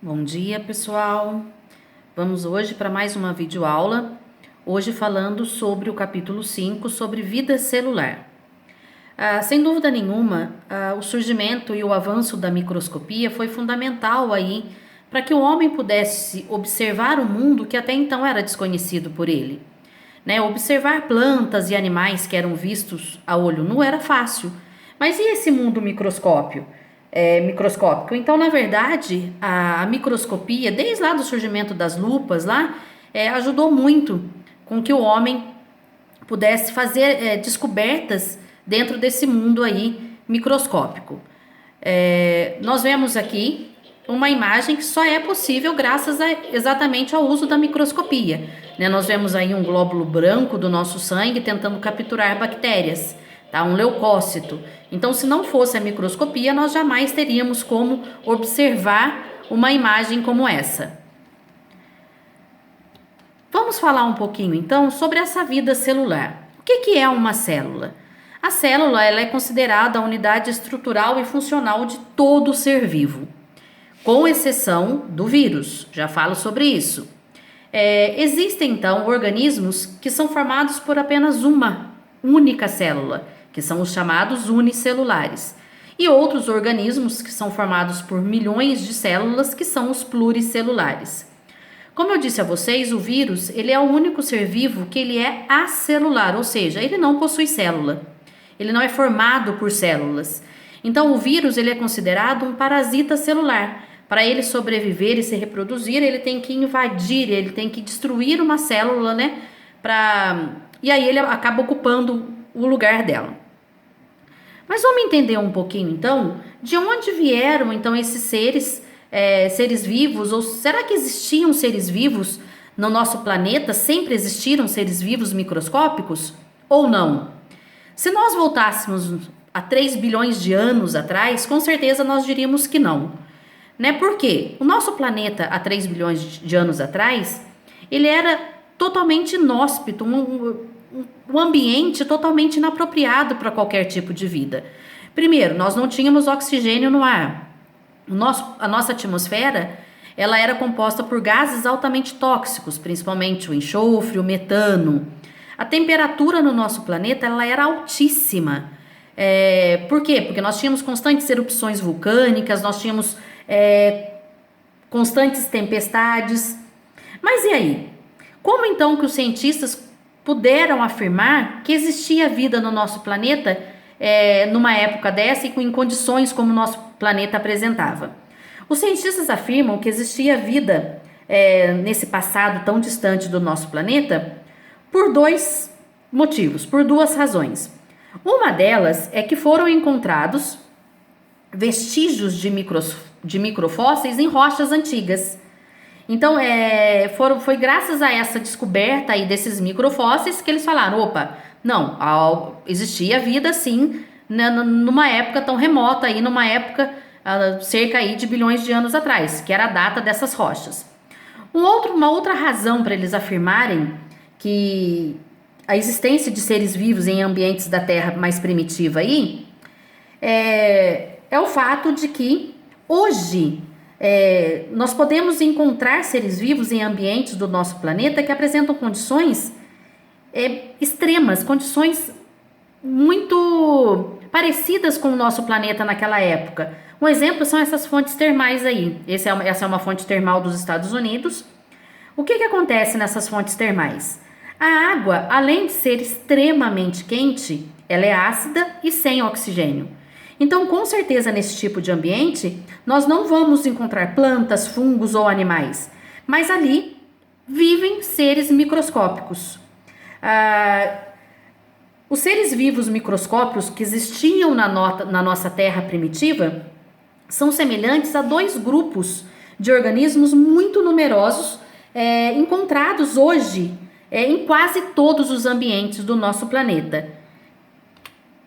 Bom dia, pessoal. Vamos hoje para mais uma videoaula. Hoje falando sobre o capítulo 5, sobre vida celular. Sem dúvida nenhuma, o surgimento e o avanço da microscopia foi fundamental aí para que o homem pudesse observar o mundo que até então era desconhecido por ele. Observar plantas e animais que eram vistos a olho nu era fácil, mas e esse mundo microscópico? Então, na verdade, a microscopia, desde lá do surgimento das lupas, ajudou muito com que o homem pudesse fazer descobertas dentro desse mundo aí microscópico. Nós vemos aqui uma imagem que só é possível graças exatamente ao uso da microscopia. Nós vemos aí um glóbulo branco do nosso sangue tentando capturar bactérias, tá? Um leucócito. Então, se não fosse a microscopia, nós jamais teríamos como observar uma imagem como essa. Vamos falar um pouquinho então sobre essa vida celular. O que é uma célula? A célula ela é considerada a unidade estrutural e funcional de todo ser vivo, com exceção do vírus. Já falo sobre isso. Existem então organismos que são formados por apenas uma única célula, que são os chamados unicelulares, e outros organismos que são formados por milhões de células, que são os pluricelulares. Como eu disse a vocês, o vírus ele é o único ser vivo que ele é acelular, ou seja, ele não possui célula. Ele não é formado por células. Então, o vírus ele é considerado um parasita celular. Para ele sobreviver e se reproduzir, ele tem que invadir, ele tem que destruir uma célula, E aí ele acaba ocupando o lugar dela. Mas vamos entender um pouquinho, então, de onde vieram, então, esses seres vivos, ou será que existiam seres vivos no nosso planeta? Sempre existiram seres vivos microscópicos? Ou não? Se nós voltássemos a 3 bilhões de anos atrás, com certeza nós diríamos que não. Por quê? O nosso planeta, há 3 bilhões de anos atrás, ele era totalmente inóspito, um ambiente totalmente inapropriado para qualquer tipo de vida. Primeiro, nós não tínhamos oxigênio no ar. A nossa atmosfera ela era composta por gases altamente tóxicos, principalmente o enxofre, o metano. A temperatura no nosso planeta ela era altíssima. Por quê? Porque nós tínhamos constantes erupções vulcânicas, nós tínhamos constantes tempestades. Mas e aí? Como então que os cientistas puderam afirmar que existia vida no nosso planeta numa época dessa e em condições como o nosso planeta apresentava? Os cientistas afirmam que existia vida nesse passado tão distante do nosso planeta por dois motivos, por duas razões. Uma delas é que foram encontrados vestígios de microfósseis em rochas antigas. Então, foi graças a essa descoberta aí desses microfósseis que eles falaram, opa, não, existia vida sim, numa época tão remota aí, numa época cerca aí de bilhões de anos atrás, que era a data dessas rochas. Uma outra razão para eles afirmarem que a existência de seres vivos em ambientes da Terra mais primitiva aí é o fato de que hoje nós podemos encontrar seres vivos em ambientes do nosso planeta que apresentam condições extremas, condições muito parecidas com o nosso planeta naquela época. Um exemplo são essas fontes termais aí. Essa é uma fonte termal dos Estados Unidos. O que acontece nessas fontes termais? A água, além de ser extremamente quente, ela é ácida e sem oxigênio. Então, com certeza, nesse tipo de ambiente, nós não vamos encontrar plantas, fungos ou animais, mas ali vivem seres microscópicos. Os seres vivos microscópicos que existiam na nossa Terra primitiva são semelhantes a dois grupos de organismos muito numerosos encontrados hoje em quase todos os ambientes do nosso planeta,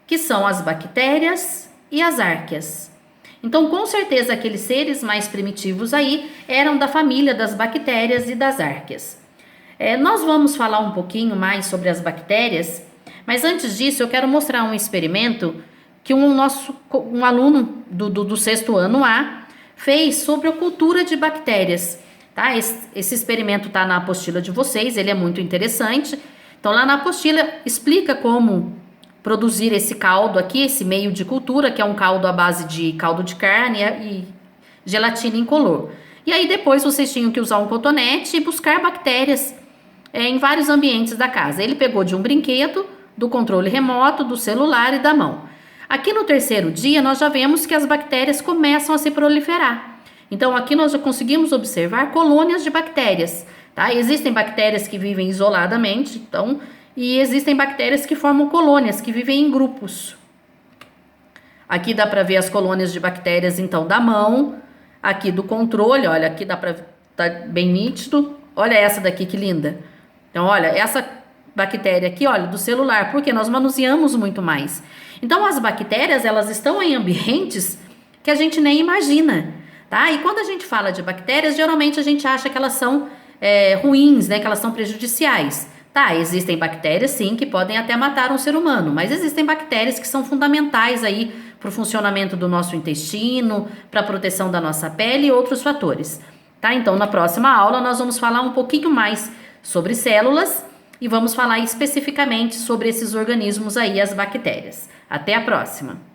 que são as bactérias e as arqueias. Então, com certeza, aqueles seres mais primitivos aí eram da família das bactérias e das arqueias. Nós vamos falar um pouquinho mais sobre as bactérias, mas antes disso eu quero mostrar um experimento que um aluno do 6º ano A fez sobre a cultura de bactérias. Tá? Esse experimento está na apostila de vocês, ele é muito interessante. Então, lá na apostila explica como produzir esse caldo aqui, esse meio de cultura, que é um caldo à base de caldo de carne e gelatina incolor. E aí depois vocês tinham que usar um cotonete e buscar bactérias em vários ambientes da casa. Ele pegou de um brinquedo, do controle remoto, do celular e da mão. Aqui no terceiro dia nós já vemos que as bactérias começam a se proliferar. Então aqui nós já conseguimos observar colônias de bactérias. Tá? Existem bactérias que vivem isoladamente, então, e existem bactérias que formam colônias, que vivem em grupos. Aqui dá para ver as colônias de bactérias, então, da mão. Aqui do controle, olha, aqui dá para tá bem nítido. Olha essa daqui que linda. Então, olha, essa bactéria aqui, olha, do celular, porque nós manuseamos muito mais. Então, as bactérias, elas estão em ambientes que a gente nem imagina, tá? E quando a gente fala de bactérias, geralmente a gente acha que elas são ruins, né? Que elas são prejudiciais. Tá, existem bactérias sim que podem até matar um ser humano, mas existem bactérias que são fundamentais aí para o funcionamento do nosso intestino, para a proteção da nossa pele e outros fatores. Tá? Então, na próxima aula nós vamos falar um pouquinho mais sobre células e vamos falar especificamente sobre esses organismos aí, as bactérias. Até a próxima!